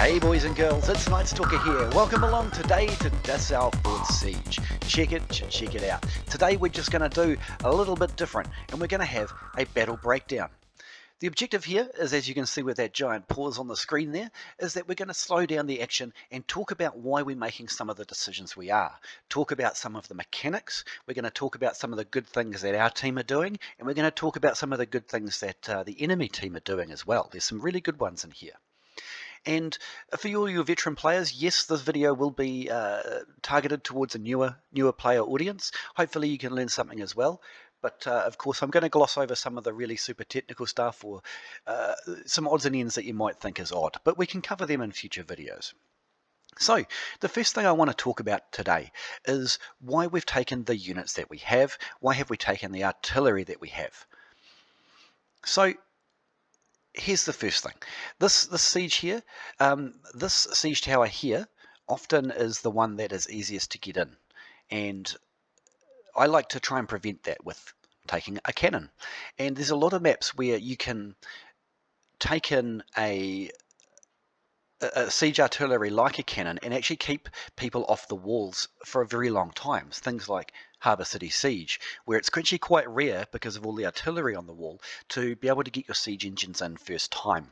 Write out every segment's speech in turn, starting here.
Hey boys and girls, it's Knights Talker here. Welcome along today to Dessau 4th Siege. Check it out. Today we're just going to do a little bit different and we're going to have a battle breakdown. The objective here is, as you can see with that giant pause on the screen there, is that we're going to slow down the action and talk about why we're making some of the decisions we are. Talk about some of the mechanics, we're going to talk about some of the good things that our team are doing, and we're going to talk about some of the good things that the enemy team are doing as well. There's some really good ones in here. And for all your veteran players, yes, this video will be targeted towards a newer player audience. Hopefully you can learn something as well. But of course, I'm going to gloss over some of the really super technical stuff or some odds and ends that you might think is odd. But we can cover them in future videos. So, the first thing I want to talk about today is why we've taken the units that we have. Why have we taken the artillery that we have? So, here's the first thing. This siege here, this siege tower here, often is the one that is easiest to get in. And I like to try and prevent that with taking a cannon. And there's a lot of maps where you can take in a siege artillery like a cannon and actually keep people off the walls for a very long time. Things like Harbour City Siege, where it's actually quite rare because of all the artillery on the wall to be able to get your siege engines in first time.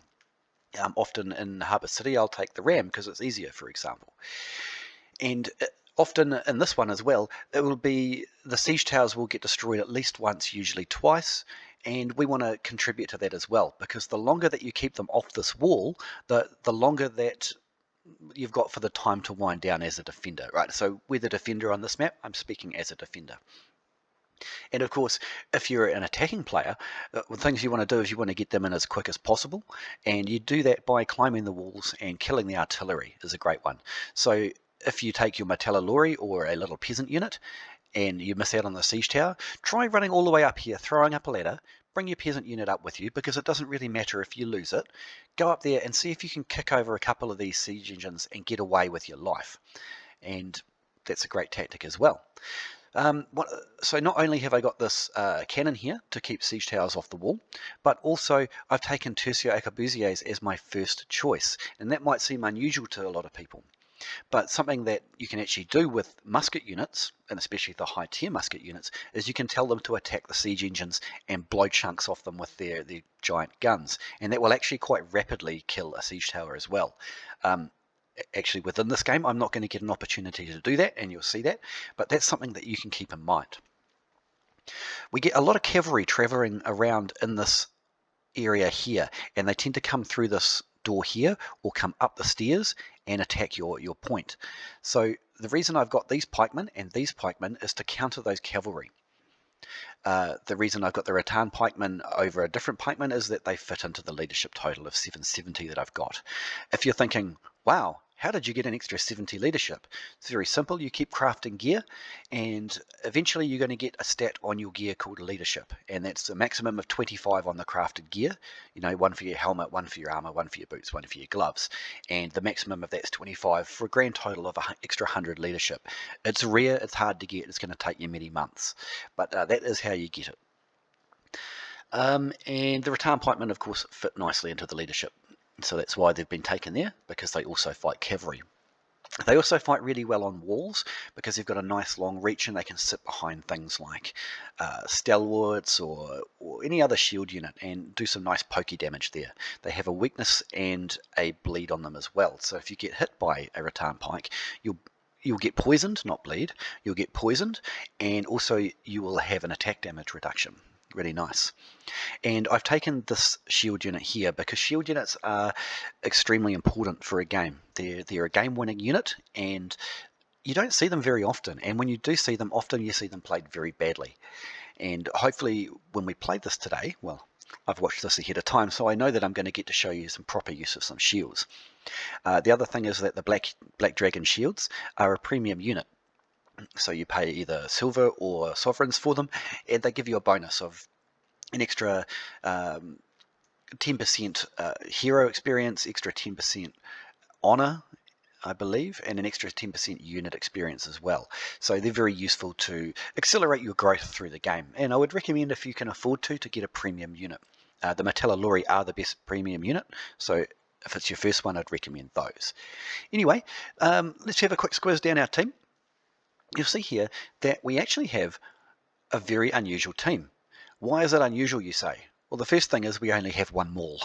Often in Harbour City I'll take the ram because it's easier, for example. And often in this one as well, it will be the siege towers will get destroyed at least once, usually twice, and we want to contribute to that as well, because the longer that you keep them off this wall, the longer that you've got for the time to wind down as a defender, right? So we're the defender on this map, I'm speaking as a defender. And of course, if you're an attacking player, the things you want to do is you want to get them in as quick as possible, and you do that by climbing the walls, and killing the artillery is a great one. So if you take your Metallurgy or a little peasant unit and you miss out on the siege tower, try running all the way up here, throwing up a ladder, bring your peasant unit up with you, because it doesn't really matter if you lose it. Go up there and see if you can kick over a couple of these siege engines and get away with your life. And that's a great tactic as well. So not only have I got this cannon here to keep siege towers off the wall, but also I've taken Tersio Arqubusiers as my first choice. And that might seem unusual to a lot of people. But something that you can actually do with musket units, and especially the high tier musket units, is you can tell them to attack the siege engines and blow chunks off them with their giant guns. And that will actually quite rapidly kill a siege tower as well. Actually, within this game, I'm not going to get an opportunity to do that, and you'll see that. But that's something that you can keep in mind. We get a lot of cavalry traveling around in this area here, and they tend to come through this door here or come up the stairs and attack your point. So the reason I've got these pikemen and these pikemen is to counter those cavalry. The reason I've got the Rattan pikemen over a different pikeman is that they fit into the leadership total of 770 that I've got. If you're thinking, wow, how did you get an extra 70 leadership? It's very simple. You keep crafting gear, and eventually you're going to get a stat on your gear called leadership, and that's a maximum of 25 on the crafted gear. You know, one for your helmet, one for your armor, one for your boots, one for your gloves, and the maximum of that's 25 for a grand total of an extra 100 leadership. It's rare, it's hard to get, it's going to take you many months, but that is how you get it. And the Rattan pikemen, of course, fit nicely into the leadership. So that's why they've been taken there, because they also fight cavalry. They also fight really well on walls because they've got a nice long reach and they can sit behind things like stalwarts or any other shield unit and do some nice pokey damage there. They have a weakness and a bleed on them as well. So if you get hit by a Rattan pike, you'll get poisoned, not bleed. You'll get poisoned, and also you will have an attack damage reduction. Really nice. And I've taken this shield unit here because shield units are extremely important for a game. They're a game-winning unit, and you don't see them very often. And when you do see them, often you see them played very badly. And hopefully when we play this today, well, I've watched this ahead of time, so I know that I'm going to get to show you some proper use of some shields. The other thing is that the Black Dragon shields are a premium unit. So you pay either silver or sovereigns for them, and they give you a bonus of an extra 10% hero experience, extra 10% honor, I believe, and an extra 10% unit experience as well. So they're very useful to accelerate your growth through the game, and I would recommend, if you can afford to get a premium unit. The Metallurgy are the best premium unit, so if it's your first one, I'd recommend those. Anyway, let's have a quick squiz down our team. You'll see here that we actually have a very unusual team. Why is it unusual, you say? Well, the first thing is we only have one maul.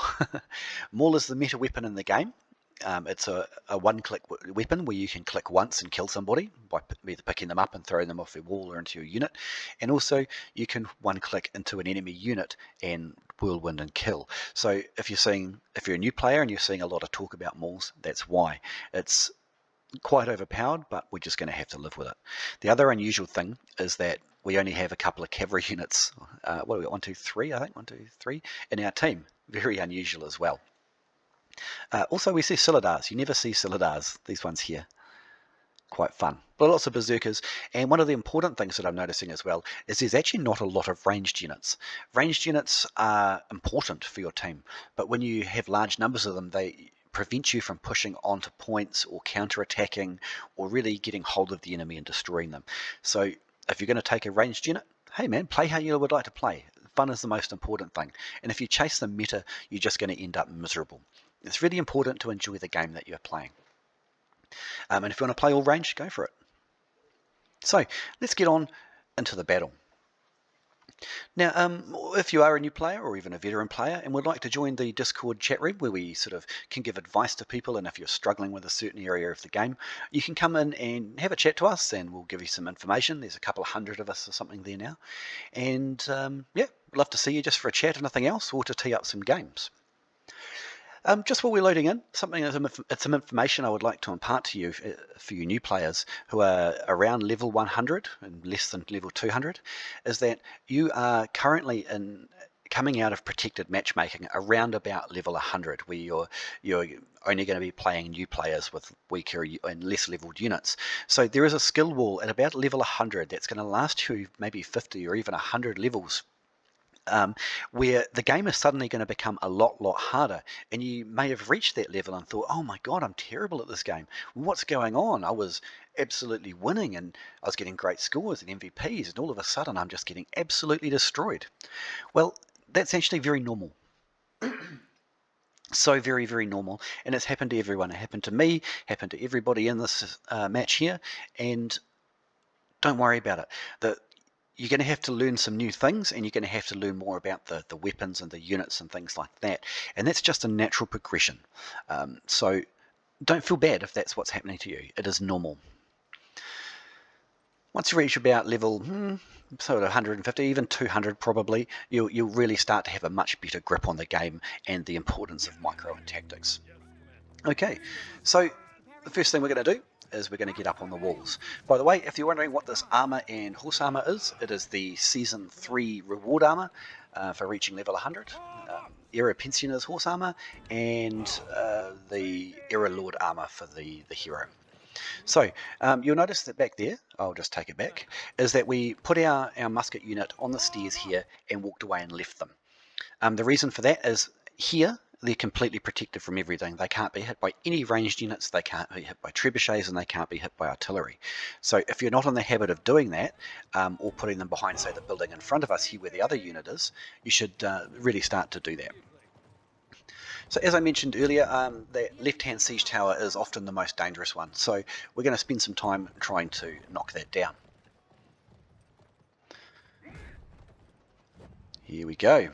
Maul is the meta weapon in the game. It's a one-click weapon where you can click once and kill somebody by either picking them up and throwing them off their wall or into your unit. And also you can one-click into an enemy unit and whirlwind and kill. So if you're a new player and you're seeing a lot of talk about mauls, that's why. It's quite overpowered, but we're just going to have to live with it. The other unusual thing is that we only have a couple of cavalry units. What do we got? 1, 2, 3, I think. 1, 2, 3 in our team. Very unusual as well. Also, we see Silidars. You never see Silidars, these ones here. Quite fun. But lots of berserkers. And one of the important things that I'm noticing as well is there's actually not a lot of ranged units. Ranged units are important for your team, but when you have large numbers of them, they prevent you from pushing onto points or counter-attacking or really getting hold of the enemy and destroying them. So if you're going to take a ranged unit, hey man, play how you would like to play. Fun is the most important thing. And if you chase the meta, you're just going to end up miserable. It's really important to enjoy the game that you're playing. And if you want to play all range, go for it. So let's get on into the battle. Now, if you are a new player or even a veteran player and would like to join the Discord chat room where we sort of can give advice to people, and if you're struggling with a certain area of the game, you can come in and have a chat to us and we'll give you some information. There's a couple of hundred of us or something there now. And yeah, we'd love to see you just for a chat, if nothing else, or to tee up some games. Just while we're loading in, some information I would like to impart to you for you new players who are around level 100 and less than level 200, is that you are currently coming out of protected matchmaking around about level 100, where you're only going to be playing new players with weaker and less leveled units. So there is a skill wall at about level 100 that's going to last you maybe 50 or even 100 levels. Where the game is suddenly going to become a lot harder, and you may have reached that level and thought, oh my god, I'm terrible at this game. What's going on? I was absolutely winning and I was getting great scores and MVPs, and all of a sudden I'm just getting absolutely destroyed. Well, that's actually very normal. So very normal, and it's happened to everyone. It happened to me, happened to everybody in this match here, and don't worry about it. You're going to have to learn some new things, and you're going to have to learn more about the weapons and the units and things like that. And that's just a natural progression. So don't feel bad if that's what's happening to you. It is normal. Once you reach about level sort of 150, even 200 probably, you'll really start to have a much better grip on the game and the importance of micro and tactics. Okay, so the first thing we're going to do is we're going to get up on the walls. By the way, if you're wondering what this armor and horse armor is, it is the Season 3 reward armor for reaching level 100, Era Pensioner's horse armor, and the Era Lord armor for the hero. So you'll notice that back there, I'll just take it back, is that we put our musket unit on the stairs here and walked away and left them. The reason for that is here, they're completely protected from everything. They can't be hit by any ranged units, they can't be hit by trebuchets, and they can't be hit by artillery. So if you're not in the habit of doing that, or putting them behind, say, the building in front of us here where the other unit is, you should really start to do that. So as I mentioned earlier, that left-hand siege tower is often the most dangerous one. So we're going to spend some time trying to knock that down. Here we go.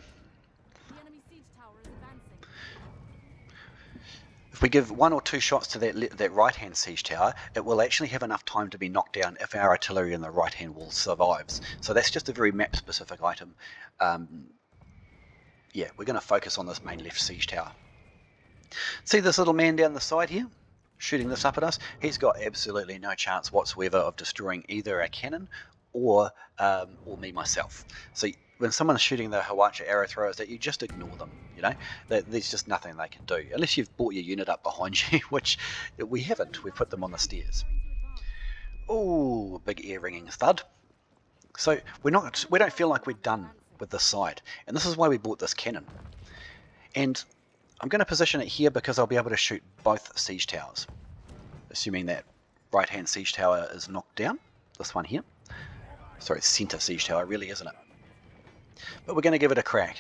If we give 1 or 2 shots to that right-hand siege tower, it will actually have enough time to be knocked down if our artillery in the right-hand wall survives. So that's just a very map-specific item. Yeah, we're going to focus on this main left siege tower. See this little man down the side here, shooting this up at us? He's got absolutely no chance whatsoever of destroying either a cannon or me myself. So when someone's shooting the Hawacha arrow throwers, that you just ignore them. You know, there's just nothing they can do unless you've brought your unit up behind you, which we haven't. We've put them on the stairs. Oh, big ear-ringing thud. So we don't feel like we're done with this side, and this is why we bought this cannon. And I'm going to position it here because I'll be able to shoot both siege towers, assuming that right-hand siege tower is knocked down. This one here. Sorry, center siege tower, really, isn't it? But we're going to give it a crack.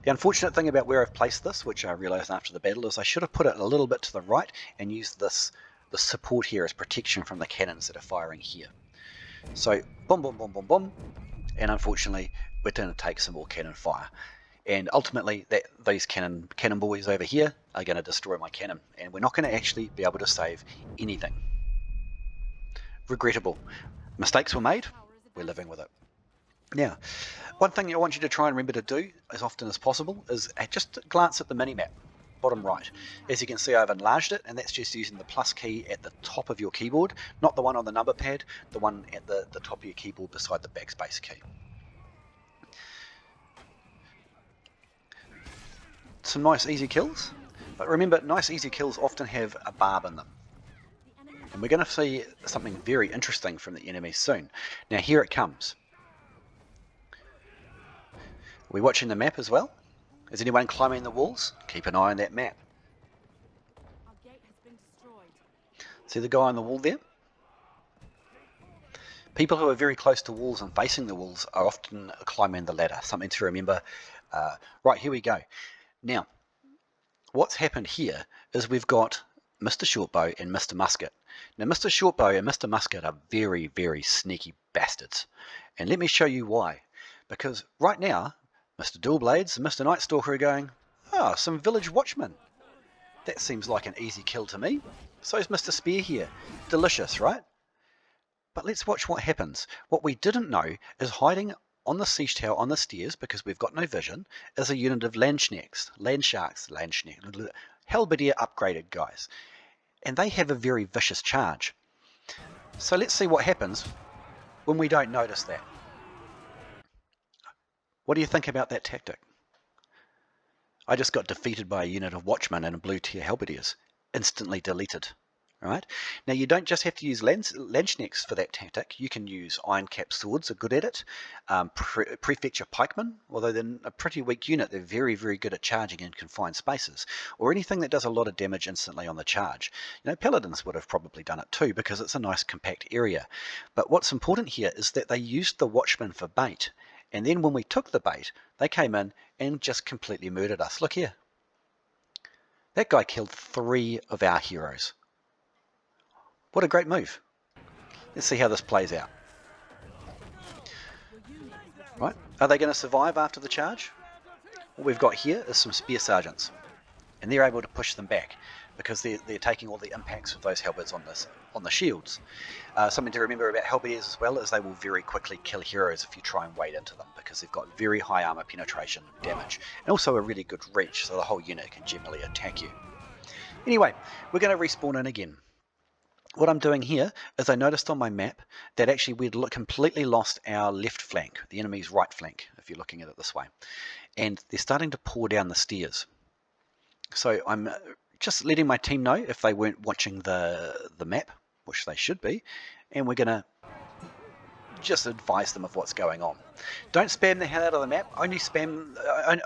The unfortunate thing about where I've placed this, which I realised after the battle, is I should have put it a little bit to the right and used the support here as protection from the cannons that are firing here. So boom, boom, boom, boom, boom, and unfortunately we're going to take some more cannon fire. And ultimately these cannon boys over here are going to destroy my cannon, and we're not going to actually be able to save anything. Regrettable. Mistakes were made, we're living with it. Now, one thing I want you to try and remember to do as often as possible is just glance at the mini-map, bottom right. As you can see, I've enlarged it, and that's just using the plus key at the top of your keyboard, not the one on the number pad, the one at the top of your keyboard beside the backspace key. Some nice easy kills, but remember, nice easy kills often have a barb in them. And we're going to see something very interesting from the enemy soon. Now here it comes. Are we watching the map as well? Is anyone climbing the walls? Keep an eye on that map. Our gate has been destroyed. See the guy on the wall there? People who are very close to walls and facing the walls are often climbing the ladder. Something to remember. Right, here we go. Now, what's happened here is we've got Mr. Shortbow and Mr. Musket. Now, Mr. Shortbow and Mr. Musket are very, very sneaky bastards. And let me show you why. Because right now, Mr. Dualblades and Mr. Nightstalker are going, oh, some village watchmen. That seems like an easy kill to me. So is Mr. Spear here. Delicious, right? But let's watch what happens. What we didn't know is hiding on the siege tower on the stairs, because we've got no vision, is a unit of Landsharks, Halberdier upgraded guys. And they have a very vicious charge. So let's see what happens when we don't notice that. What do you think about that tactic? I just got defeated by a unit of watchmen and blue tier halberdiers. Instantly deleted. Right? Now you don't just have to use Landsharks for that tactic. You can use iron cap swords, are good at it. Prefecture Pikemen, although they're a pretty weak unit, they're very, very good at charging in confined spaces. Or anything that does a lot of damage instantly on the charge. You know, paladins would have probably done it too, because it's a nice compact area. But what's important here is that they used the watchmen for bait. And then when we took the bait, they came in and just completely murdered us. Look here. That guy killed 3 of our heroes. What a great move. Let's see how this plays out. Right, are they going to survive after the charge? What we've got here is some spear sergeants. And they're able to push them back because they're taking all the impacts of those halberds on the shields. Something to remember about halberdiers as well is they will very quickly kill heroes if you try and wade into them, because they've got very high armor penetration damage and also a really good reach, so the whole unit can generally attack you. Anyway, we're going to respawn in again. What I'm doing here is I noticed on my map that actually we'd completely lost our left flank, the enemy's right flank, if you're looking at it this way. And they're starting to pour down the stairs. So I'm just letting my team know if they weren't watching the map, which they should be, and we're going to just advise them of what's going on. Don't spam the hell out of the map.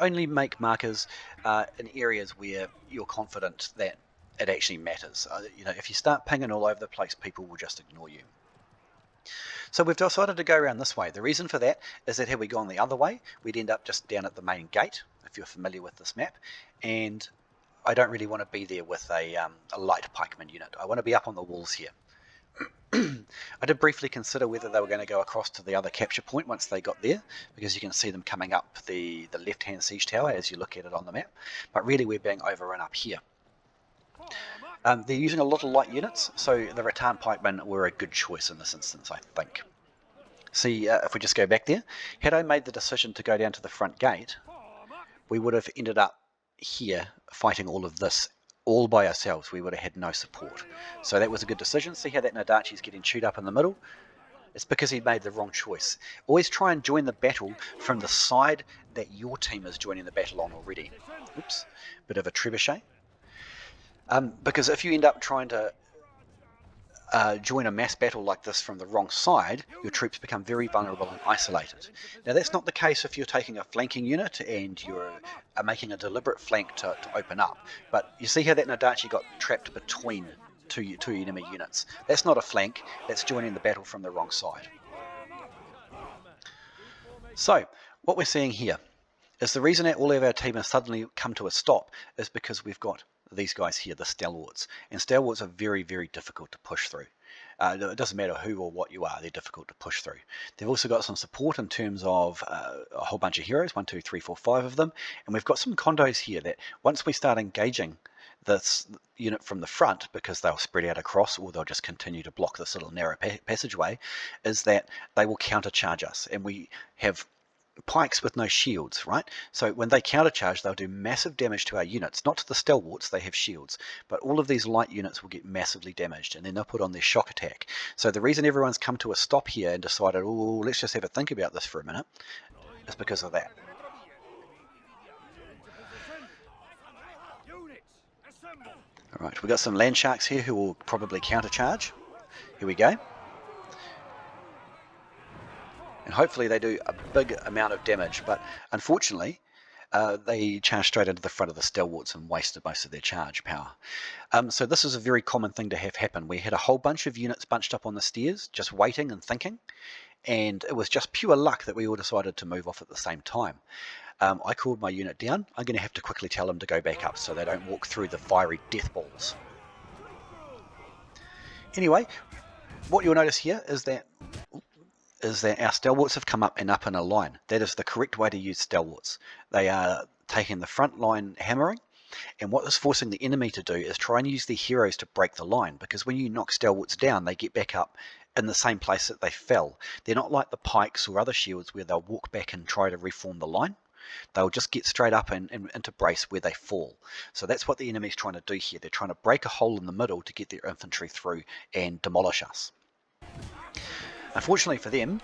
Only make markers in areas where you're confident that it actually matters. You know, if you start pinging all over the place, people will just ignore you. So we've decided to go around this way. The reason for that is that had we gone the other way, we'd end up just down at the main gate, if you're familiar with this map, and I don't really want to be there with a light pikeman unit. I want to be up on the walls here. I did briefly consider whether they were going to go across to the other capture point once they got there, because you can see them coming up the left-hand siege tower as you look at it on the map, but really we're being overrun up here. They're using a lot of light units, so the Rattan pikemen were a good choice in this instance, I think. See, if we just go back there, had I made the decision to go down to the front gate, we would have ended up here fighting all of this all by ourselves. We would have had no support. So that was a good decision. See how that Nadachi's getting chewed up in the middle? It's because he made the wrong choice. Always try and join the battle from the side that your team is joining the battle on already. Oops, bit of a trebuchet. Because if you end up trying to join a mass battle like this from the wrong side, your troops become very vulnerable and isolated. Now that's not the case if you're taking a flanking unit and you're making a deliberate flank to open up. But you see how that Nadachi got trapped between two enemy units. That's not a flank, that's joining the battle from the wrong side. So, What we're seeing here is the reason that all of our team has suddenly come to a stop is because we've got these guys here, the stalwarts. And stalwarts are very, very difficult to push through. It doesn't matter who or what you are, they're difficult to push through. They've also got some support in terms of a whole bunch of heroes, 1, 2, 3, 4, 5 of them. And we've got some condos here that once we start engaging this unit from the front, because they'll spread out across or they'll just continue to block this little narrow passageway, is that they will countercharge us. And we have pikes with no shields, right? So when they countercharge, they'll do massive damage to our units. Not to the stalwarts, they have shields, but all of these light units will get massively damaged, and then they'll put on their shock attack. So the reason everyone's come to a stop here and decided, oh, let's just have a think about this for a minute, is because of that. All right, we've got some land sharks here who will probably countercharge. Here we go. And hopefully they do a big amount of damage, but unfortunately they charge straight into the front of the stalwarts and wasted most of their charge power. So this is a very common thing to have happen. We had a whole bunch of units bunched up on the stairs, just waiting and thinking, and it was just pure luck that we all decided to move off at the same time. I called my unit down. I'm going to have to quickly tell them to go back up so they don't walk through the fiery death balls. Anyway, what you'll notice here is that our stalwarts have come up and up in a line. That is the correct way to use stalwarts. They are taking the front line hammering, and what is forcing the enemy to do is try and use their heroes to break the line, because when you knock stalwarts down, they get back up in the same place that they fell. They're not like the pikes or other shields where they'll walk back and try to reform the line. They'll just get straight up and into brace where they fall. So that's what the enemy's trying to do here. They're trying to break a hole in the middle to get their infantry through and demolish us. Unfortunately for them,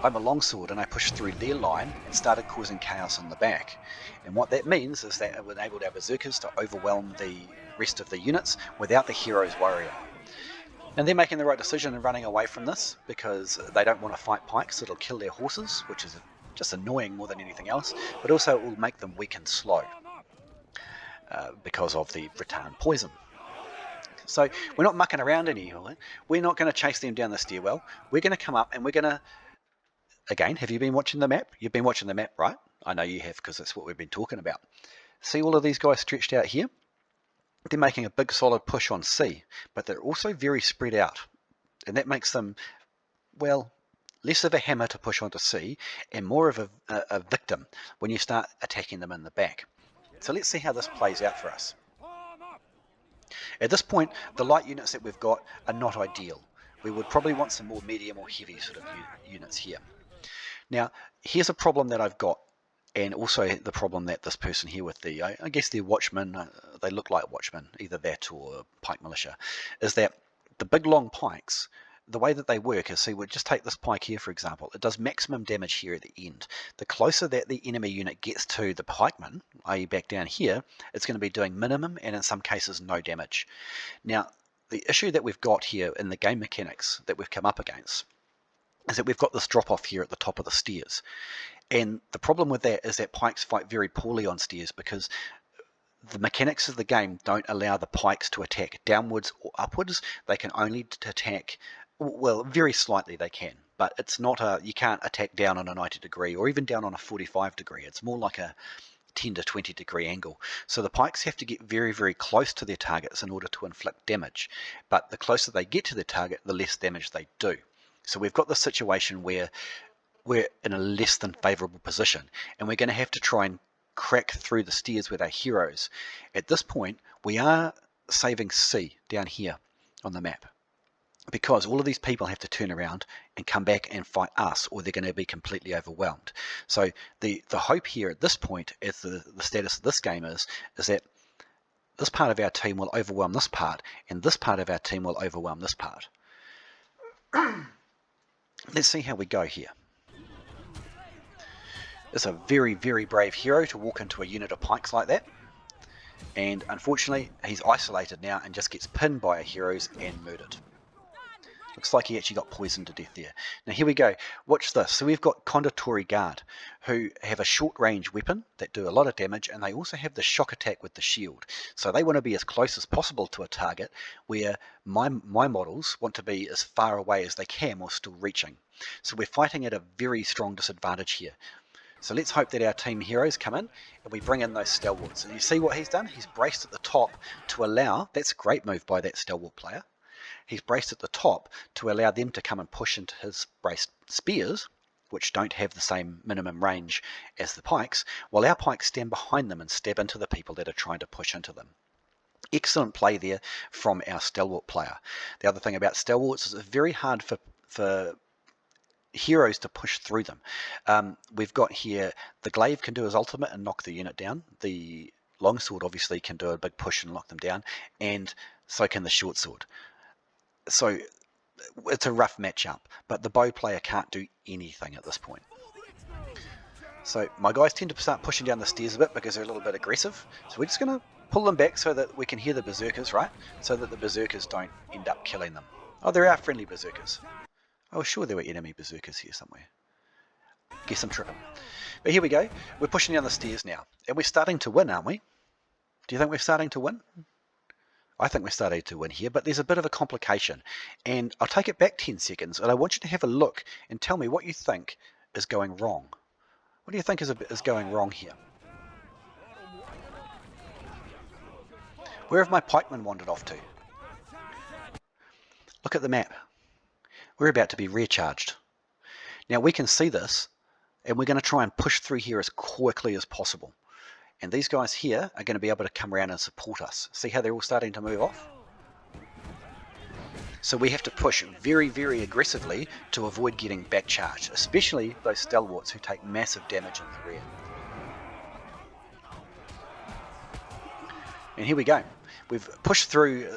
I'm a longsword and I pushed through their line and started causing chaos in the back. And what that means is that it enabled our berserkers to overwhelm the rest of the units without the hero's warrior. And they're making the right decision and running away from this because they don't want to fight pikes. It'll kill their horses, which is just annoying more than anything else, but also it will make them weak and slow because of the Rattan poison. So we're not mucking around anymore. We're not going to chase them down the stairwell. We're going to come up and we're going to, again, have you been watching the map? You've been watching the map, right? I know you have, because that's what we've been talking about. See all of these guys stretched out here? They're making a big solid push on C, but they're also very spread out. And that makes them, well, less of a hammer to push onto C and more of a victim when you start attacking them in the back. So let's see how this plays out for us. At this point, the light units that we've got are not ideal. We would probably want some more medium or heavy sort of units here. Now, here's a problem that I've got, and also the problem that this person here with the, I guess they're watchmen, they look like watchmen, either that or pike militia, is that the big long pikes, the way that they work is, see, we'll just take this pike here, for example. It does maximum damage here at the end. The closer that the enemy unit gets to the pikeman, i.e. back down here, it's going to be doing minimum and in some cases no damage. Now, the issue that we've got here in the game mechanics that we've come up against is that we've got this drop off here at the top of the stairs. And the problem with that is that pikes fight very poorly on stairs because the mechanics of the game don't allow the pikes to attack downwards or upwards. They can only attack, well, very slightly they can, but it's not you can't attack down on a 90 degree or even down on a 45 degree. It's more like a 10 to 20 degree angle. So the pikes have to get very, very close to their targets in order to inflict damage. But the closer they get to their target, the less damage they do. So we've got this situation where we're in a less than favourable position, and we're going to have to try and crack through the stairs with our heroes. At this point, we are saving C down here on the map, because all of these people have to turn around and come back and fight us, or they're going to be completely overwhelmed. So the hope here at this point, as the status of this game is that this part of our team will overwhelm this part, and this part of our team will overwhelm this part. Let's see how we go here. It's a very, very brave hero to walk into a unit of pikes like that. And unfortunately, he's isolated now and just gets pinned by our heroes and murdered. Looks like he actually got poisoned to death there. Now here we go. Watch this. So we've got Conqueror Guard, who have a short range weapon that do a lot of damage, and they also have the shock attack with the shield. So they want to be as close as possible to a target, where my models want to be as far away as they can while still reaching. So we're fighting at a very strong disadvantage here. So let's hope that our team heroes come in and we bring in those stalwarts. And you see what he's done? He's braced at the top to allow, that's a great move by that stalwart player. He's braced at the top to allow them to come and push into his braced spears, which don't have the same minimum range as the pikes, while our pikes stand behind them and stab into the people that are trying to push into them. Excellent play there from our stalwart player. The other thing about stalwarts is it's very hard for heroes to push through them. We've got here the glaive can do his ultimate and knock the unit down. The longsword obviously can do a big push and lock them down, and so can the short sword. So it's a rough matchup, but the bow player can't do anything at this point. So my guys tend to start pushing down the stairs a bit because they're a little bit aggressive. So we're just going to pull them back so that we can hear the berserkers, right? So that the berserkers don't end up killing them. Oh, there are friendly berserkers. I was sure there were enemy berserkers here somewhere. Guess I'm tripping. But here we go. We're pushing down the stairs now. And we're starting to win, aren't we? Do you think we're starting to win? I think we're starting to win here, but there's a bit of a complication. And I'll take it back 10 seconds, and I want you to have a look and tell me what you think is going wrong. What do you think is going wrong here? Where have my pikemen wandered off to? Look at the map. We're about to be rear charged. Now we can see this, and we're going to try and push through here as quickly as possible. And these guys here are going to be able to come around and support us. See how they're all starting to move off? So we have to push very, very aggressively to avoid getting back charged, especially those stalwarts who take massive damage in the rear. And here we go. We've pushed through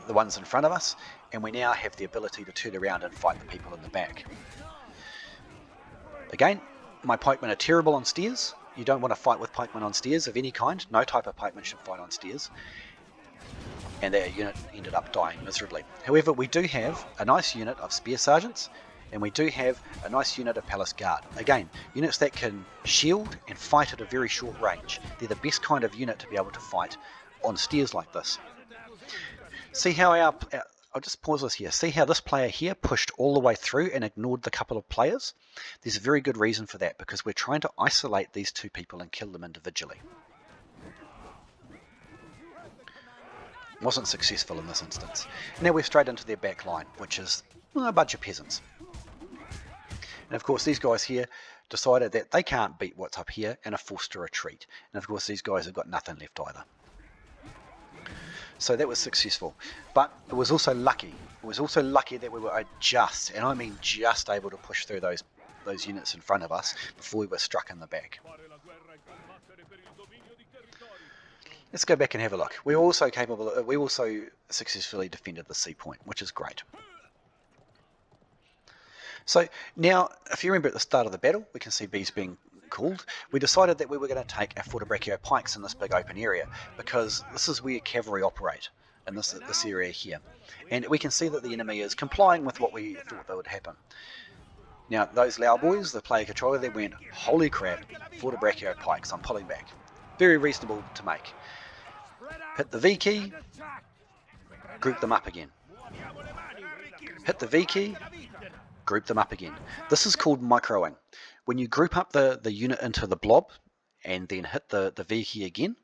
the ones in front of us, and we now have the ability to turn around and fight the people in the back. Again, my pikemen are terrible on stairs. You don't want to fight with pikemen on stairs of any kind. No type of pikeman should fight on stairs. And their unit ended up dying miserably. However, we do have a nice unit of spear sergeants, and we do have a nice unit of palace guard. Again, units that can shield and fight at a very short range. They're the best kind of unit to be able to fight on stairs like this. See how I'll just pause this here. See how this player here pushed all the way through and ignored the couple of players? There's a very good reason for that, because we're trying to isolate these two people and kill them individually. Wasn't successful in this instance. Now we're straight into their back line, which is a bunch of peasants. And of course these guys here decided that they can't beat what's up here and are forced to retreat. And of course these guys have got nothing left either. So that was successful, but it was also lucky. It was also lucky that we were just, and I mean just, able to push through those units in front of us before we were struck in the back. Let's go back and have a look. We also successfully defended the sea point, which is great. So now, if you remember at the start of the battle, we can see bees being called. We decided that we were going to take our Fortebraccio pikes in this big open area, because this is where cavalry operate, in this area here. And we can see that the enemy is complying with what we thought that would happen. Now, those Lao boys, the player controller, they went, holy crap, Fortebraccio pikes, I'm pulling back. Very reasonable to make. Hit the V key, group them up again. Hit the V key, group them up again. This is called microing. When you group up the unit into the blob and then hit the V key again,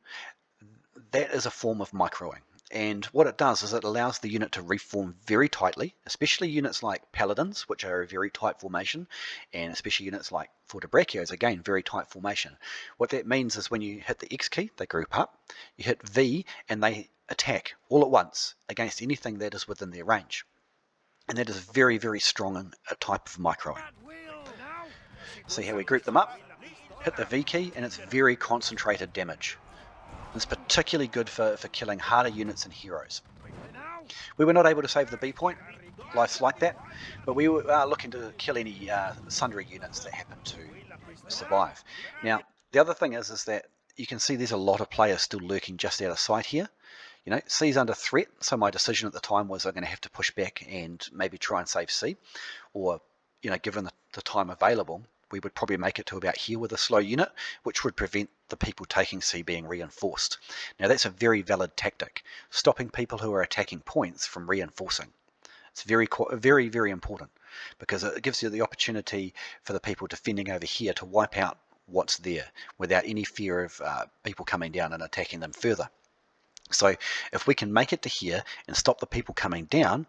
that is a form of microing. And what it does is it allows the unit to reform very tightly, especially units like paladins, which are a very tight formation, and especially units like Fortebraccios, again, very tight formation. What that means is when you hit the X key, they group up, you hit V, and they attack all at once against anything that is within their range. And that is very, very strong a type of microing. See how we group them up, hit the V key, and it's very concentrated damage. It's particularly good for killing harder units and heroes. We were not able to save the B point, life's like that, but we were looking to kill any sundry units that happen to survive. Now, the other thing is that you can see there's a lot of players still lurking just out of sight here. You know, C's under threat, so my decision at the time was I'm going to have to push back and maybe try and save C, or, you know, given the time available, we would probably make it to about here with a slow unit, which would prevent the people taking C being reinforced. Now that's a very valid tactic, stopping people who are attacking points from reinforcing. It's very, very important, because it gives you the opportunity for the people defending over here to wipe out what's there without any fear of people coming down and attacking them further. So if we can make it to here and stop the people coming down,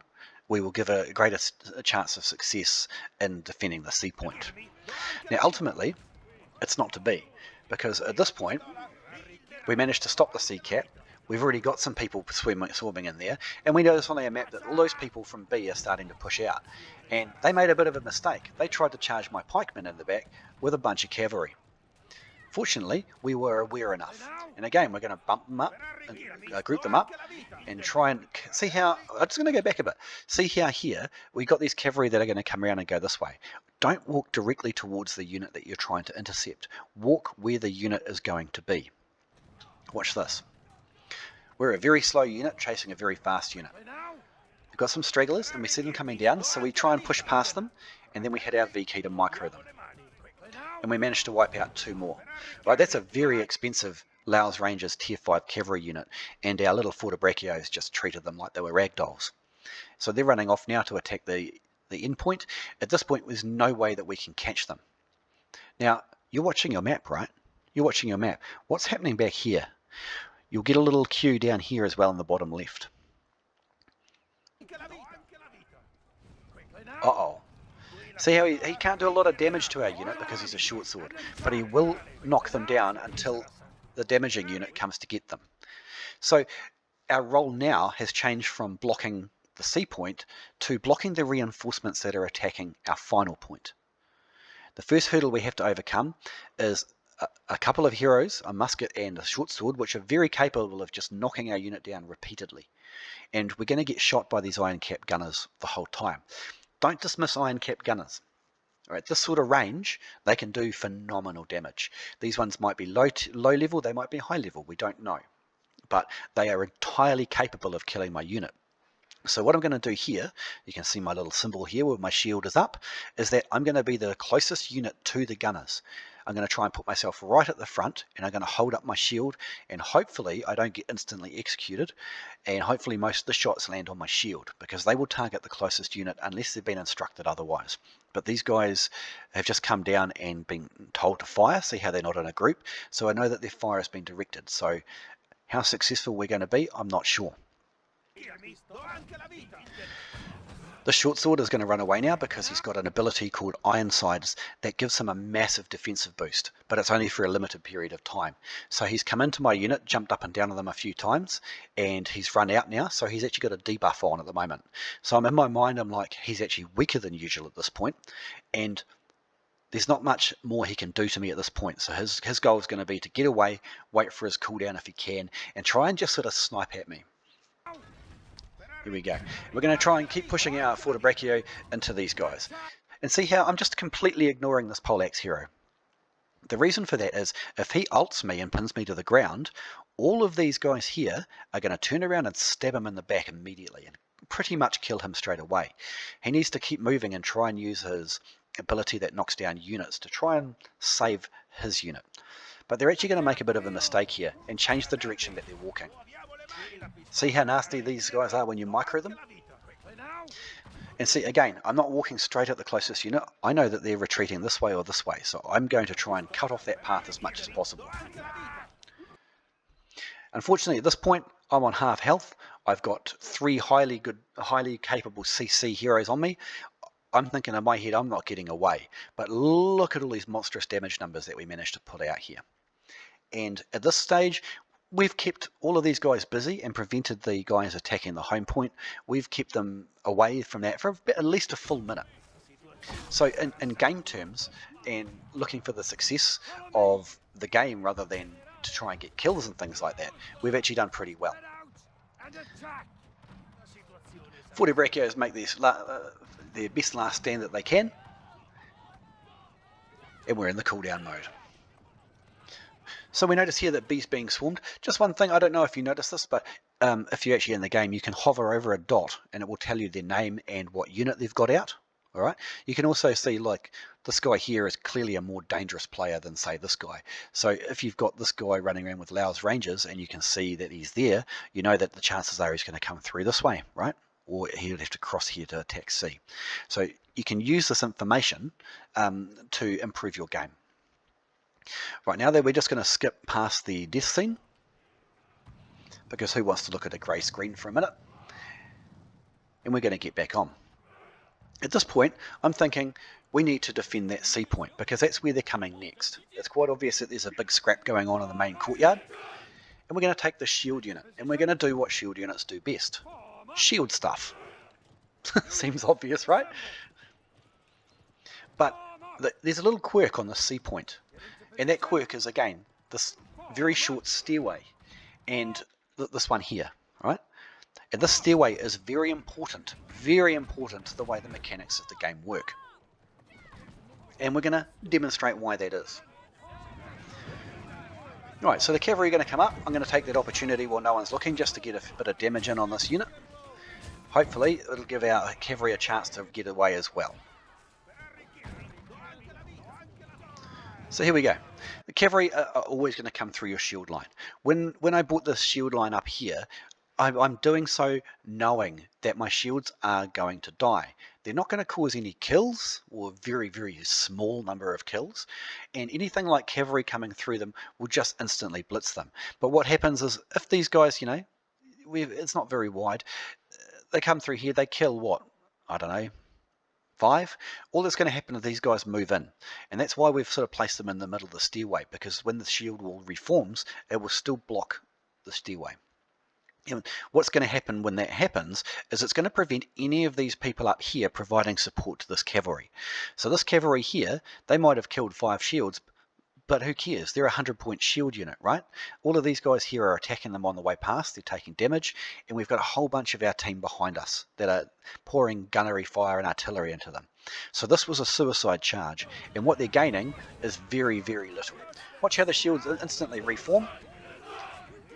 we will give a greater chance of success in defending the sea point. Now ultimately, it's not to be, because at this point, we managed to stop the sea cap. We've already got some people swarming in there, and we notice on our map that all those people from B are starting to push out. And they made a bit of a mistake. They tried to charge my pikemen in the back with a bunch of cavalry. Fortunately, we were aware enough. And again, we're going to bump them up, and group them up, and try and see how... I'm just going to go back a bit. See how here, we've got these cavalry that are going to come around and go this way. Don't walk directly towards the unit that you're trying to intercept. Walk where the unit is going to be. Watch this. We're a very slow unit chasing a very fast unit. We've got some stragglers, and we see them coming down, so we try and push past them, and then we hit our V key to micro them. And we managed to wipe out 2 more. Right, that's a very expensive Laos Rangers tier 5 cavalry unit, and our little Fortebraccios just treated them like they were ragdolls. So they're running off now to attack the end point. At this point, there's no way that we can catch them. Now, you're watching your map, right? You're watching your map. What's happening back here? You'll get a little queue down here as well in the bottom left. Uh-oh. See how he can't do a lot of damage to our unit because he's a short sword, but he will knock them down until the damaging unit comes to get them. So our role now has changed from blocking the sea point to blocking the reinforcements that are attacking our final point. The first hurdle we have to overcome is a couple of heroes, a musket and a short sword, which are very capable of just knocking our unit down repeatedly. And we're going to get shot by these iron cap gunners the whole time. Don't dismiss iron cap gunners. All right, this sort of range, they can do phenomenal damage. These ones might be low level, they might be high level, we don't know. But they are entirely capable of killing my unit. So what I'm going to do here, you can see my little symbol here where my shield is up, is that I'm going to be the closest unit to the gunners. I'm going to try and put myself right at the front, and I'm going to hold up my shield, and hopefully I don't get instantly executed, and hopefully most of the shots land on my shield, because they will target the closest unit unless they've been instructed otherwise. But these guys have just come down and been told to fire. See how they're not in a group? So I know that their fire has been directed. So how successful we're going to be, I'm not sure. The short sword is going to run away now because he's got an ability called Ironsides that gives him a massive defensive boost, but it's only for a limited period of time. So he's come into my unit, jumped up and down on them a few times, and he's run out now, so he's actually got a debuff on at the moment. So I'm in my mind, I'm like, he's actually weaker than usual at this point, and there's not much more he can do to me at this point. So his goal is going to be to get away, wait for his cooldown if he can, and try and just sort of snipe at me. Here we go. We're going to try and keep pushing our Fortebraccio into these guys. And see how I'm just completely ignoring this poleaxe hero. The reason for that is if he ults me and pins me to the ground, all of these guys here are going to turn around and stab him in the back immediately and pretty much kill him straight away. He needs to keep moving and try and use his ability that knocks down units to try and save his unit. But they're actually going to make a bit of a mistake here and change the direction that they're walking. See how nasty these guys are when you micro them? And see, again, I'm not walking straight at the closest unit. I know that they're retreating this way or this way, so I'm going to try and cut off that path as much as possible. Unfortunately, at this point, I'm on half health. I've got 3 highly capable CC heroes on me. I'm thinking in my head, I'm not getting away. But look at all these monstrous damage numbers that we managed to put out here. And at this stage, we've kept all of these guys busy and prevented the guys attacking the home point. We've kept them away from that for at least a full minute. So in game terms, and looking for the success of the game rather than to try and get kills and things like that, we've actually done pretty well. Fortebraccios make their best last stand that they can, and we're in the cooldown mode. So we notice here that B's being swarmed. Just one thing, I don't know if you noticed this, but if you're actually in the game, you can hover over a dot and it will tell you their name and what unit they've got out. All right. You can also see, like, this guy here is clearly a more dangerous player than, say, this guy. So if you've got this guy running around with Laos Rangers and you can see that he's there, you know that the chances are he's going to come through this way, right? Or he would have to cross here to attack C. So you can use this information to improve your game. Right, now that we're just going to skip past the death scene, because who wants to look at a grey screen for a minute? And we're going to get back on. At this point, I'm thinking we need to defend that C point, because that's where they're coming next. It's quite obvious that there's a big scrap going on in the main courtyard, and we're going to take the shield unit, and we're going to do what shield units do best. Shield stuff. Seems obvious, right? But there's a little quirk on the C point, and that quirk is, again, this very short stairway, and this one here, right? And this stairway is very important to the way the mechanics of the game work. And we're going to demonstrate why that is. Right, so the cavalry are going to come up. I'm going to take that opportunity while no one's looking just to get a bit of damage in on this unit. Hopefully it'll give our cavalry a chance to get away as well. So here we go. The cavalry are always going to come through your shield line. When I brought this shield line up here, I'm doing so knowing that my shields are going to die. They're not going to cause any kills, or a very, very small number of kills, and anything like cavalry coming through them will just instantly blitz them. But what happens is, if these guys, you know, it's not very wide, they come through here, they kill what? I don't know, 5? All that's going to happen is these guys move in, and that's why we've sort of placed them in the middle of the stairway, because when the shield wall reforms, it will still block the stairway. And what's going to happen when that happens is it's going to prevent any of these people up here providing support to this cavalry. So this cavalry here, they might have killed 5 shields, but who cares? They're a 100-point shield unit, right? All of these guys here are attacking them on the way past. They're taking damage, and we've got a whole bunch of our team behind us that are pouring gunnery fire and artillery into them. So this was a suicide charge, and what they're gaining is very, very little. Watch how the shields instantly reform,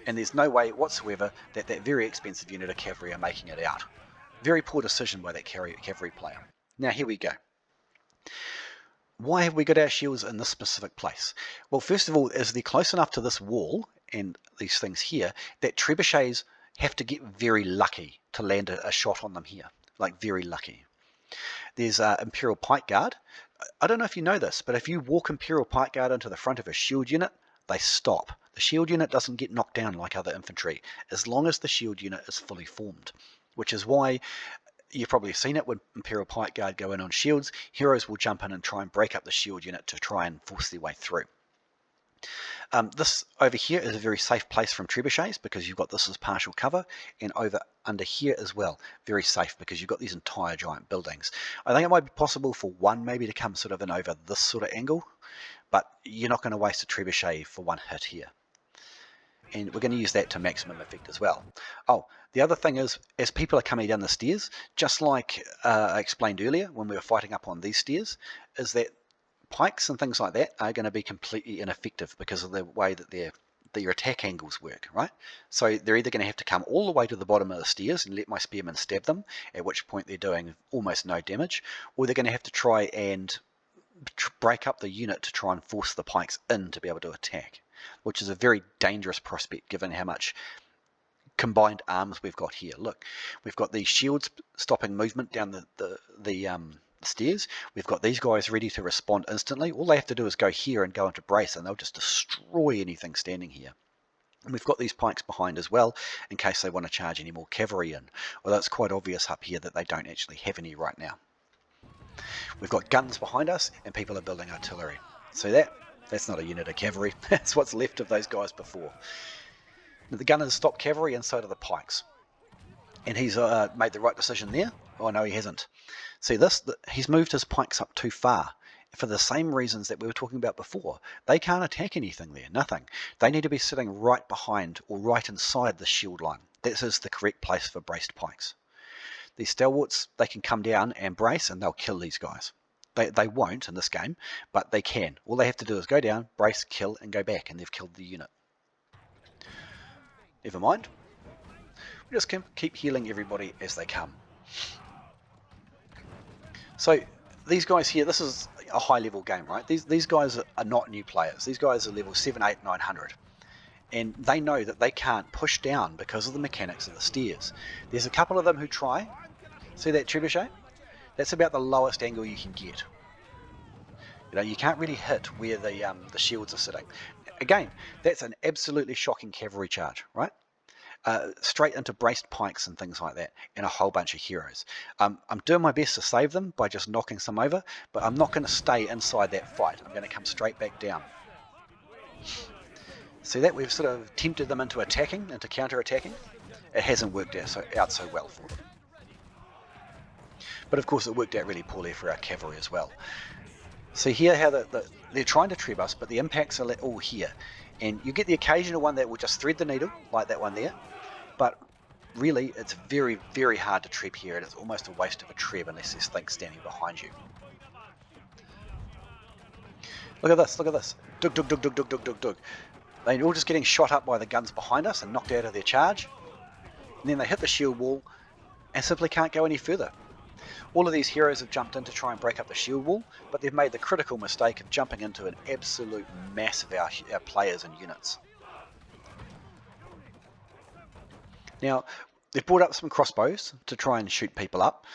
and there's no way whatsoever that that very expensive unit of cavalry are making it out. Very poor decision by that cavalry player. Now here we go. Why have we got our shields in this specific place? Well, first of all, is they're close enough to this wall and these things here that trebuchets have to get very lucky to land a shot on them here. Like, very lucky. There's Imperial Pike Guard. I don't know if you know this, but if you walk Imperial Pike Guard into the front of a shield unit, they stop. The shield unit doesn't get knocked down like other infantry, as long as the shield unit is fully formed, which is why you've probably seen it when Imperial Pike Guard go in on shields. Heroes will jump in and try and break up the shield unit to try and force their way through. This over here is a very safe place from trebuchets because you've got this as partial cover, and over under here as well, very safe because you've got these entire giant buildings. I think it might be possible for one maybe to come sort of in over this sort of angle, but you're not going to waste a trebuchet for one hit here. And we're going to use that to maximum effect as well. Oh, the other thing is, as people are coming down the stairs, just like I explained earlier when we were fighting up on these stairs, is that pikes and things like that are going to be completely ineffective because of the way that their attack angles work, right? So they're either going to have to come all the way to the bottom of the stairs and let my spearmen stab them, at which point they're doing almost no damage, or they're going to have to try and break up the unit to try and force the pikes in to be able to attack, which is a very dangerous prospect given how much combined arms we've got here. Look, we've got these shields stopping movement down the stairs. We've got these guys ready to respond instantly. All they have to do is go here and go into brace, and they'll just destroy anything standing here. And we've got these pikes behind as well in case they want to charge any more cavalry in, although it's quite obvious up here that they don't actually have any right now. We've got guns behind us, and people are building artillery. See that? That's not a unit of cavalry. That's what's left of those guys before. Now, the gunners stopped cavalry, and so do the pikes. And he's made the right decision there. Oh no, he hasn't. See this? He's moved his pikes up too far. For the same reasons that we were talking about before. They can't attack anything there, nothing. They need to be sitting right behind or right inside the shield line. That is the correct place for braced pikes. These stalwarts, they can come down and brace and they'll kill these guys. They won't in this game, but they can. All they have to do is go down, brace, kill, and go back, and they've killed the unit. Never mind. We just keep healing everybody as they come. So these guys here, this is a high level game, right? These guys are not new players. These guys are level 7, 8, 900. And they know that they can't push down because of the mechanics of the stairs. There's a couple of them who try. See that trebuchet? That's about the lowest angle you can get. You know, you can't really hit where the shields are sitting. Again, that's an absolutely shocking cavalry charge, right? Straight into braced pikes and things like that, and a whole bunch of heroes. I'm doing my best to save them by just knocking some over, but I'm not going to stay inside that fight. I'm going to come straight back down. See that? We've sort of tempted them into attacking, into counter-attacking. It hasn't worked out so well for them. But of course it worked out really poorly for our cavalry as well. See here how they're trying to trap us, but the impacts are all here. And you get the occasional one that will just thread the needle, like that one there. But really, it's very, very hard to trap here, and it's almost a waste of a trap unless there's things standing behind you. Look at this, look at this. Dug, dug, dug, dug, dug, dug, dug, dug. They're all just getting shot up by the guns behind us and knocked out of their charge. And then they hit the shield wall and simply can't go any further. All of these heroes have jumped in to try and break up the shield wall, but they've made the critical mistake of jumping into an absolute mass of our players and units. Now, they've brought up some crossbows to try and shoot people up.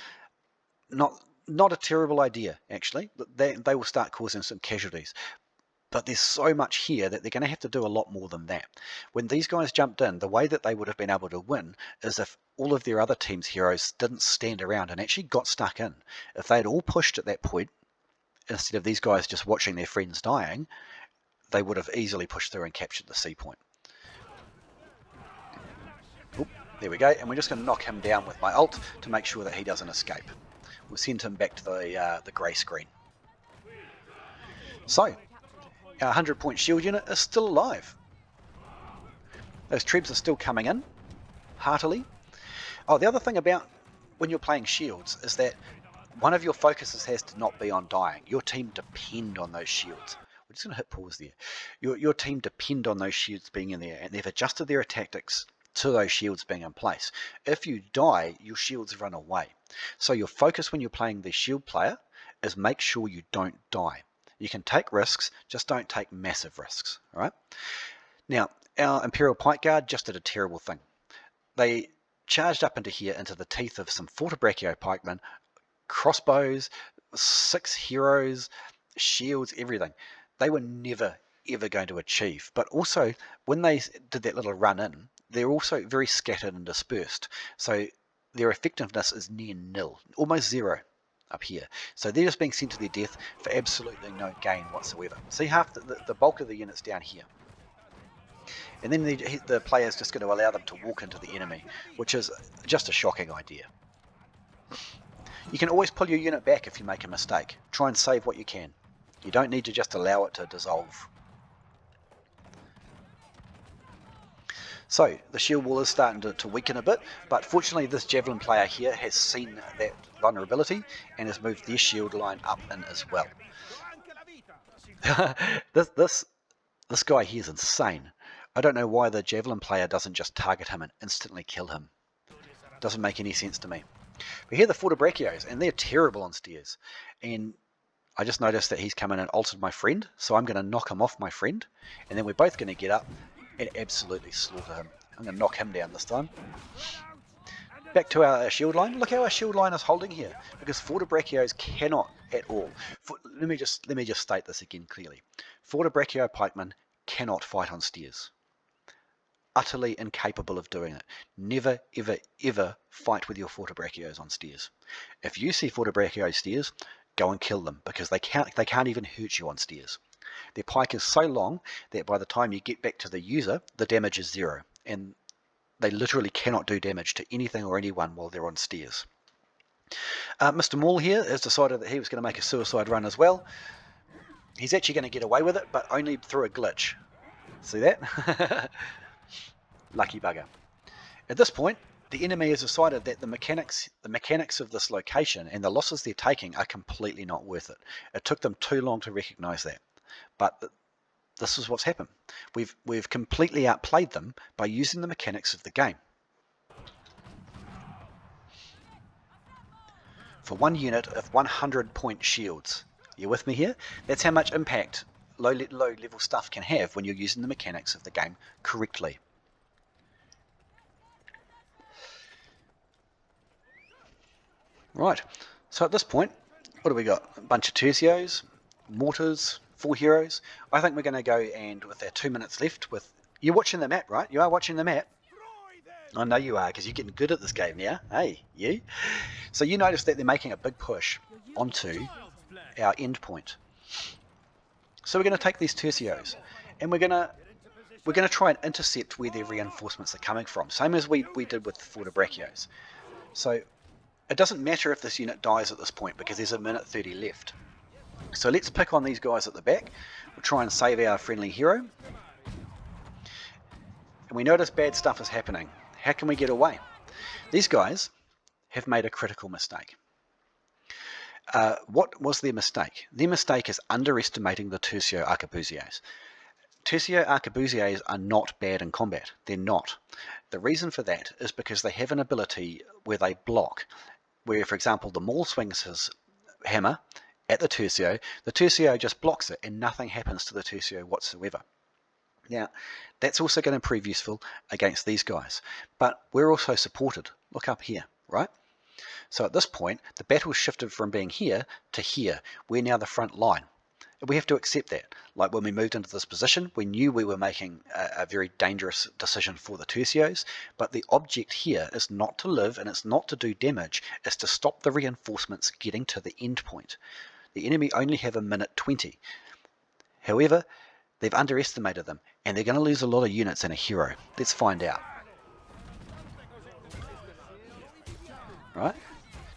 Not a terrible idea, actually. They will start causing some casualties. But there's so much here that they're going to have to do a lot more than that. When these guys jumped in, the way that they would have been able to win is if all of their other team's heroes didn't stand around and actually got stuck in. If they had all pushed at that point, instead of these guys just watching their friends dying, they would have easily pushed through and captured the C point. Oop, there we go, and we're just going to knock him down with my ult to make sure that he doesn't escape. We'll send him back to the grey screen. So, our 100-point shield unit is still alive. Those trebs are still coming in, heartily. Oh, the other thing about when you're playing shields is that one of your focuses has to not be on dying. Your team depend on those shields. We're just going to hit pause there. Your team depend on those shields being in there, and they've adjusted their tactics to those shields being in place. If you die, your shields run away. So your focus when you're playing the shield player is make sure you don't die. You can take risks, just don't take massive risks, all right? Now, our Imperial Pike Guard just did a terrible thing. They charged up into here, into the teeth of some Fortebraccio pikemen, crossbows, 6 heroes, shields, everything. They were never, ever going to achieve. But also, when they did that little run in, they're also very scattered and dispersed. So their effectiveness is near nil, almost zero up here. So they're just being sent to their death for absolutely no gain whatsoever. See, half the bulk of the unit's down here. And then the player's just going to allow them to walk into the enemy, which is just a shocking idea. You can always pull your unit back if you make a mistake. Try and save what you can. You don't need to just allow it to dissolve. So, the shield wall is starting to weaken a bit, but fortunately this Javelin player here has seen that vulnerability and has moved their shield line up in as well. This guy here is insane. I don't know why the Javelin player doesn't just target him and instantly kill him. Doesn't make any sense to me. But here are the Fortebraccios, and they're terrible on stairs. And I just noticed that he's come in and altered my friend, so I'm going to knock him off my friend, and then we're both going to get up and absolutely slaughter him. I'm going to knock him down this time. Back to our shield line. Look how our shield line is holding here, because Fortebraccios cannot at all. Let me just state this again clearly. Fortebraccio pikemen cannot fight on stairs. Utterly incapable of doing it. Never, ever, ever fight with your Fortebraccios on stairs. If you see Fortebraccio stairs, go and kill them, because they can't even hurt you on stairs. Their pike is so long that by the time you get back to the user, the damage is 0, and they literally cannot do damage to anything or anyone while they're on stairs. Mr. Maul here has decided that he was going to make a suicide run as well. He's actually going to get away with it, but only through a glitch. See that? Lucky bugger. At this point, the enemy has decided that the mechanics of this location and the losses they're taking are completely not worth it. It took them too long to recognize that. But this is what's happened. We've completely outplayed them by using the mechanics of the game. For one unit of 100-point shields, you with me here? That's how much impact low level stuff can have when you're using the mechanics of the game correctly. Right, so at this point, what do we got? A bunch of Tersios, mortars, 4 heroes. I think we're going to go, and with our 2 minutes left, with you're watching the map, right? You are watching the map. I know you are, because you're getting good at this game now. Hey, you. So you notice that they're making a big push onto our end point. So we're going to take these Tersios, and we're going to try and intercept where their reinforcements are coming from, same as we did with the Fortebraccios. So it doesn't matter if this unit dies at this point, because there's a minute 30 left. So let's pick on these guys at the back. We'll try and save our friendly hero. And we notice bad stuff is happening. How can we get away? These guys have made a critical mistake. What was their mistake? Their mistake is underestimating the Tersio Arqubusiers. Tersio Arqubusiers are not bad in combat. They're not. The reason for that is because they have an ability where they block. Where, for example, the Maul swings his hammer at the Tersio just blocks it and nothing happens to the Tersio whatsoever. Now, that's also going to prove useful against these guys. But we're also supported. Look up here, right? So at this point, the battle shifted from being here to here. We're now the front line. We have to accept that. Like when we moved into this position, we knew we were making a very dangerous decision for the Tersios, but the object here is not to live and it's not to do damage, it's to stop the reinforcements getting to the end point. The enemy only have a minute 20. However, they've underestimated them, and they're going to lose a lot of units and a hero. Let's find out. Right?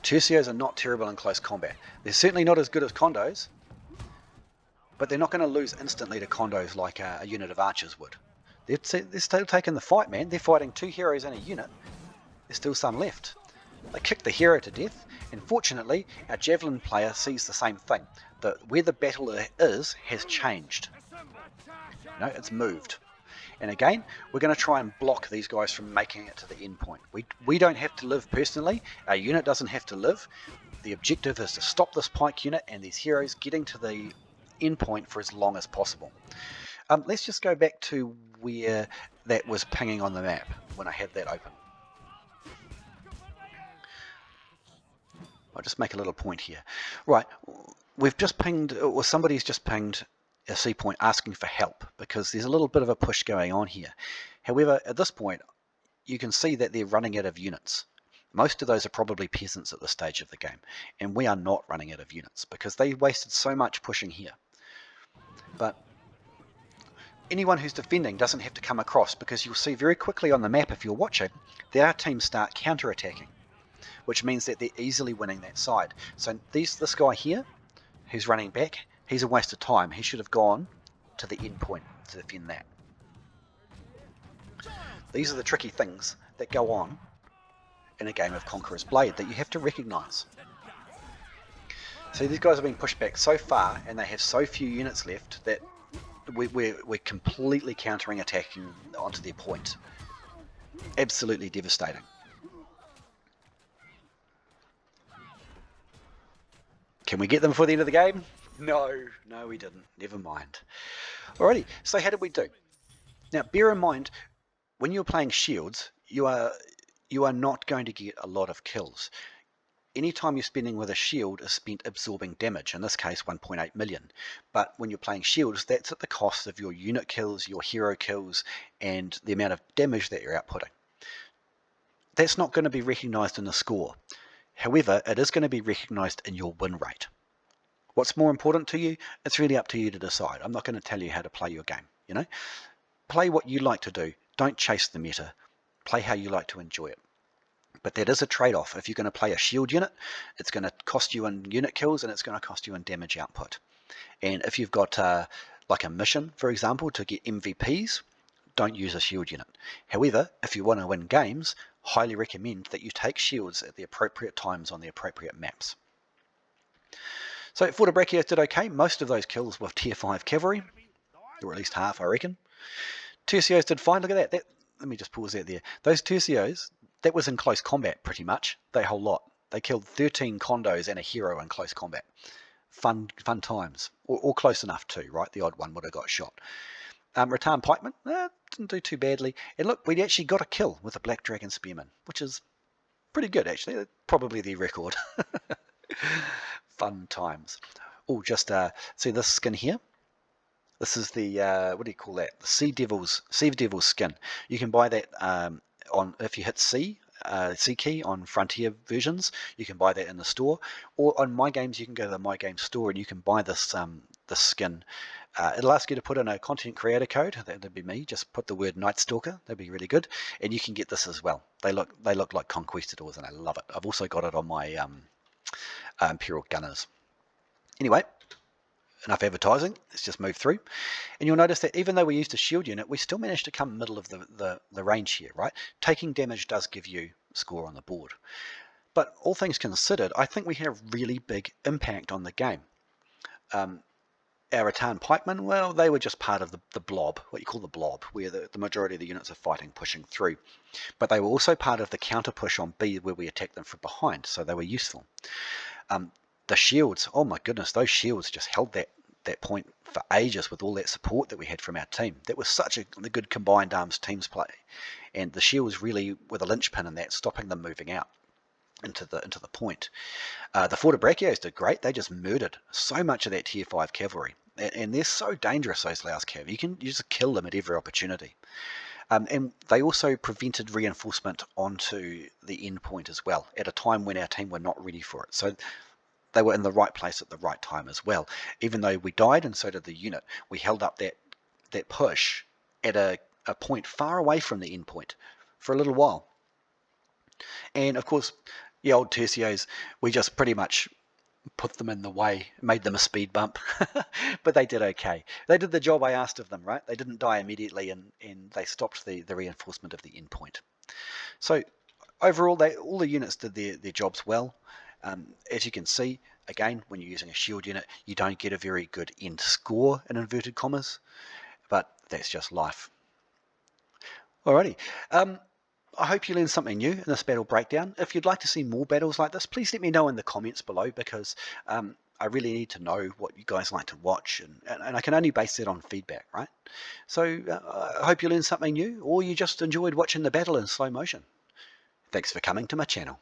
Tersios are not terrible in close combat. They're certainly not as good as condos, but they're not going to lose instantly to condos like a unit of archers would. They're still taking the fight, man. They're fighting 2 heroes in a unit. There's still some left. They kick the hero to death, and fortunately, our javelin player sees the same thing. Where the battle is has changed. No, it's moved. And again, we're going to try and block these guys from making it to the end point. We don't have to live personally. Our unit doesn't have to live. The objective is to stop this pike unit and these heroes getting to the end point for as long as possible. Let's just go back to where that was pinging on the map when I had that open. I'll just make a little point here. Right, we've just pinged, or somebody's just pinged a C point asking for help because there's a little bit of a push going on here. However, at this point, you can see that they're running out of units. Most of those are probably peasants at this stage of the game, and we are not running out of units because they wasted so much pushing here. But anyone who's defending doesn't have to come across, because you'll see very quickly on the map, if you're watching, that our teams start counter-attacking, which means that they're easily winning that side. So this guy here, who's running back, he's a waste of time. He should have gone to the end point to defend that. These are the tricky things that go on in a game of Conqueror's Blade that you have to recognise. See, these guys have been pushed back so far and they have so few units left that we're completely countering attacking onto their point. Absolutely devastating. Can we get them before the end of the game? No, we didn't. Never mind. Alrighty, so how did we do? Now, bear in mind, when you're playing shields, you are not going to get a lot of kills. Any time you're spending with a shield is spent absorbing damage, in this case 1.8 million. But when you're playing shields, that's at the cost of your unit kills, your hero kills, and the amount of damage that you're outputting. That's not going to be recognised in the score. However, it is going to be recognised in your win rate. What's more important to you? It's really up to you to decide. I'm not going to tell you how to play your game. Play what you like to do. Don't chase the meta. Play how you like to enjoy it. But that is a trade-off. If you're going to play a shield unit, it's going to cost you in unit kills and it's going to cost you in damage output. And if you've got like a mission, for example, to get MVPs, don't use a shield unit. However, if you want to win games, highly recommend that you take shields at the appropriate times on the appropriate maps. So Fortebraccio did okay. Most of those kills were tier 5 cavalry, or at least half, I reckon. Tersios did fine. Look at that. Let me just pause that there. Those Tersios, that was in close combat pretty much, the whole lot. They killed 13 condos and a hero in close combat. Fun times, or close enough too, right? The odd one would have got shot. Rattan Pikemen, didn't do too badly. And look, we actually got a kill with a Black Dragon Spearmen, which is pretty good actually. Probably the record. Fun times. Oh, just see this skin here. This is the what do you call that? The Sea Devil's skin. You can buy that on if you hit C key on Frontier versions. You can buy that in the store, or on My Games you can go to the My Games store and you can buy this skin. It'll ask you to put in a content creator code. That'd be me. Just put the word Night Stalker. That'd be really good. And you can get this as well. They look like Conquistadors, and I love it. I've also got it on my Imperial Gunners. Anyway, enough advertising. Let's just move through. And you'll notice that even though we used a shield unit, we still managed to come middle of the range here, right? Taking damage does give you score on the board. But all things considered, I think we had a really big impact on the game. Our Rattan Pikemen, well, they were just part of the blob, what you call the blob, where the majority of the units are fighting, pushing through. But they were also part of the counter push on B, where we attacked them from behind, so they were useful. The shields, oh my goodness, those shields just held that point for ages with all that support that we had from our team. That was such a good combined arms teams play, and the shields really were the linchpin in that, stopping them moving out into the point. The Fortebraccios did great. They just murdered so much of that tier 5 cavalry, and they're so dangerous, those Laos cav. You just kill them at every opportunity. And they also prevented reinforcement onto the end point as well, at a time when our team were not ready for it. So they were in the right place at the right time as well. Even though we died, and so did the unit, we held up that push at a point far away from the end point for a little while. And of course, the old Tersios, we just pretty much put them in the way, made them a speed bump, but they did okay. They did the job I asked of them, right? They didn't die immediately, and they stopped the reinforcement of the end point. So overall, all the units did their jobs well. As you can see, again, when you're using a shield unit, you don't get a very good end score in inverted commas, but that's just life. Alrighty. I hope you learned something new in this battle breakdown. If you'd like to see more battles like this, please let me know in the comments below, because I really need to know what you guys like to watch, and I can only base that on feedback, right? So I hope you learned something new, or you just enjoyed watching the battle in slow motion. Thanks for coming to my channel.